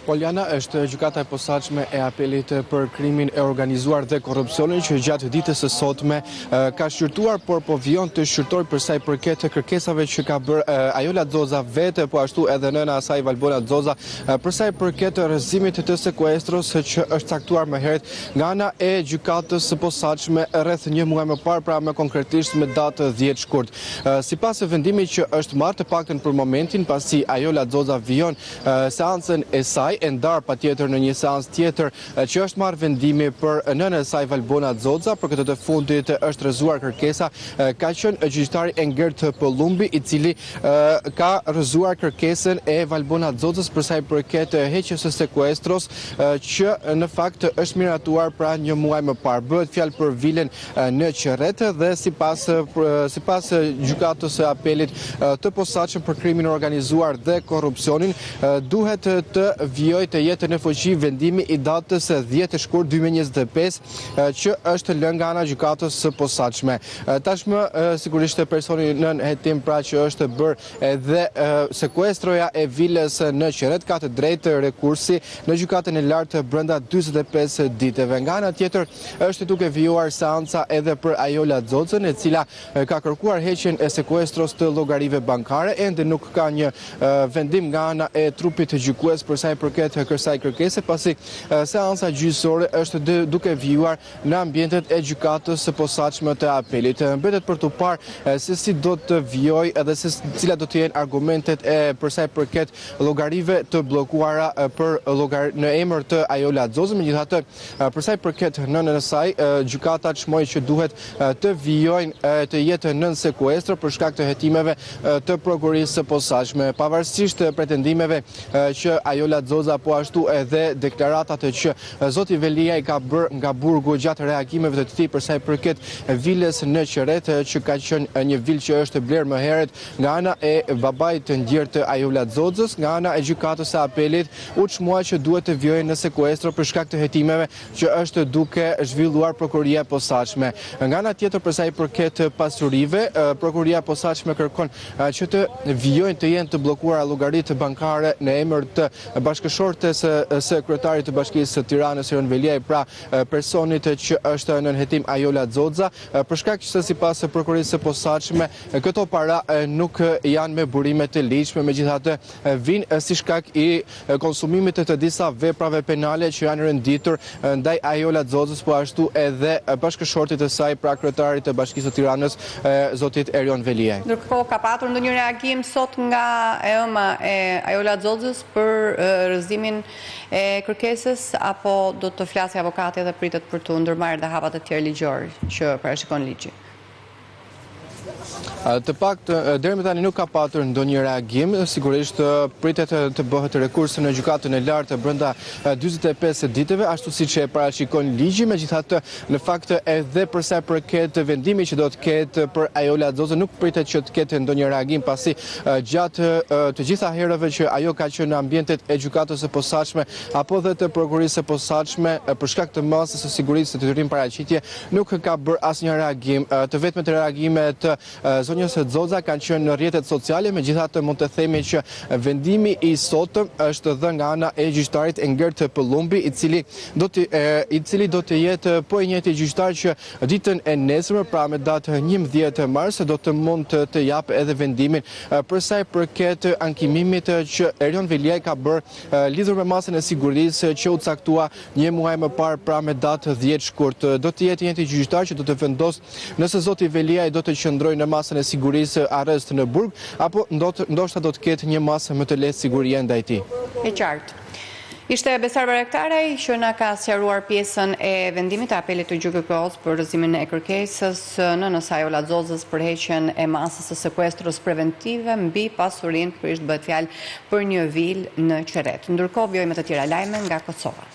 Poliana, është gjykata e posaçme e apelit për krimin e organizuar dhe korrupsionin që gjatë ditës së sotme ka shqyrtuar, por po vijon të shqyrtojë për sa i përket kërkesave që ka bërë Ajola Xoza vetë, po ashtu edhe nëna e saj Valbona Xoza, për sa i përket rrëzimit të sekuestros që është caktuar më herët nga ana e gjykatës së posaçme rreth një muaj më parë, pra më konkretisht me datë 10 shkurt. Sipas vendimit që është marrë të paktën për momentin, pasi Ajola Xoza vijon seancën e saj e ndar patjetër në një seancë tjetër që është marrë vendimi për nënën e saj Valbona Xoza, për këtë të fundit është rrëzuar kërkesa, ka qenë gjyqtari Engert Pëllumbi i cili ka rrëzuar kërkesën e Valbona Xozës për sa i përket heqjes së sekuestros që në fakt është miratuar pra një muaj më parë. Bëhet fjalë për vilën në Qerret dhe sipas gjykatës së apelit të posaçëm për krimin organizuar dhe korrupsionin, duhet të vijoj të jetë në fuqi vendimi i datës 10 shkurt 2025 që është lënë nga ana e gjykatës së posaçme. Tashmë sigurisht personi nën hetim pra që është bërë edhe sekuestroja e vilës në Qerret ka të drejtë rekursi në gjykatën e lartë brenda 45 ditëve. Nga ana tjetër është duke vijuar seanca edhe për Ajola Xozën, e cila ka kërkuar heqjen e sekuestros të llogarive bankare, ende nuk ka një vendim nga ana e trupit të gjykues për sa i përket kësaj kërkese, pasi seanca gjyqësore është duke vijuar në ambientet e gjykatës së posaçme të apelit. Mbetet për të parë se si do të vijojë edhe se cilat do të jenë argumentet për sa i përket llogarive të bllokuara në emër të Ajola Xozës. Megjithatë, për sa i përket nënën e saj, gjykata çmoi që duhet të vijojnë të jetë nën sekuestër për shkak të hetimeve të prokurisë së posaçme. Pavarësisht pretendimeve që Ajola Xoza, po ashtu edhe deklaratat që zoti Velia i ka bërë nga burgu gjatë reagimeve të tij për sa i përket vilës në Qerret, që ka qenë një vilë që është blerë më herët nga ana e babait të ndjer të Ajola Xozës, nga ana e gjykatës së apelit u çmua që duhet të vijojë në sekuestro për shkak të hetimeve që është duke zhvilluar prokuria e posaçme. Nga ana tjetër, për sa i përket pasurive, prokuria e posaçme kërkon që të vijojnë të jenë të bllokuara llogaritë bankare në emër të bashkëshortes së kryetarit të Bashkisë së Tiranës Iron Veliaj, pra personit që është nën hetim Ajola Xoza, për shkak që sipas prokurisë së posaçme këto para nuk janë me burime të ligjshme, megjithatë vinë si shkak i konsumimit të disa veprave penale që janë renditur ndaj Ajola Xozës, po ashtu edhe bashkëshortit të saj, pra kryetarit të Bashkisë së Tiranës, zotit Erion Veliaj. Ndërkohë, ka patur ndonjë reagim sot nga ëma e Ajola Xozës për rrëzimin e kërkesës, apo do të flasë avokati dhe pritet për të ndërmarrë dhe hapat e tjerë ligjor që parashikon ligji? Të paktën deri më tani nuk ka patur ndonjë reagim. Sigurisht pritet të bëhet rekurs në gjykatën e lartë brenda 45 ditëve, ashtu siç e parashikon ligji. Megjithatë, në fakt edhe për sa i përket vendimit që do të ketë për Ajola Xozën, nuk pritet që të ketë ndonjë reagim, pasi gjatë të gjitha herëve që ajo ka qenë në ambientet e gjykatës së posaçme apo dhe të prokurisë së posaçme, për shkak të masës së sigurisë të detyrim paraqitje, nuk ka bërë asnjë reagim. Të vetmet reagimet zonjës Xoza kanë qenë në rrjetet sociale, megjithatë mund të themi që vendimi i sotëm është dhënë nga ana e gjyqtarit Engert Pëllumbi, i cili do të jetë po i njëjti gjyqtar që ditën e nesërme, pra me datë 11 mars, do të mund të japë edhe vendimin për sa i përket ankimimit që Erion Veliaj ka bërë lidhur me masën e sigurisë që u caktua një muaj më parë, pra me datë 10 shkurt. Do të jetë i njëjti gjyqtar që do të vendosë nëse zoti Veliaj do të qëndrojë në masën e sigurisë arrest në burg, apo ndoshta do të ketë një masë më të lehtë sigurie ndaj tij. E qartë. Ishte Besar Bayraktarej që na ka sqaruar pjesën e vendimit të apelit të GJKO-s për rrëzimin e kërkesës nënës Ajola Xozës për heqjen e masës së sekuestros preventive mbi pasurinë, kryesisht bëhet fjalë për një vilë në Qerret. Ndërkohë vijojmë të tjera lajme nga Kosova.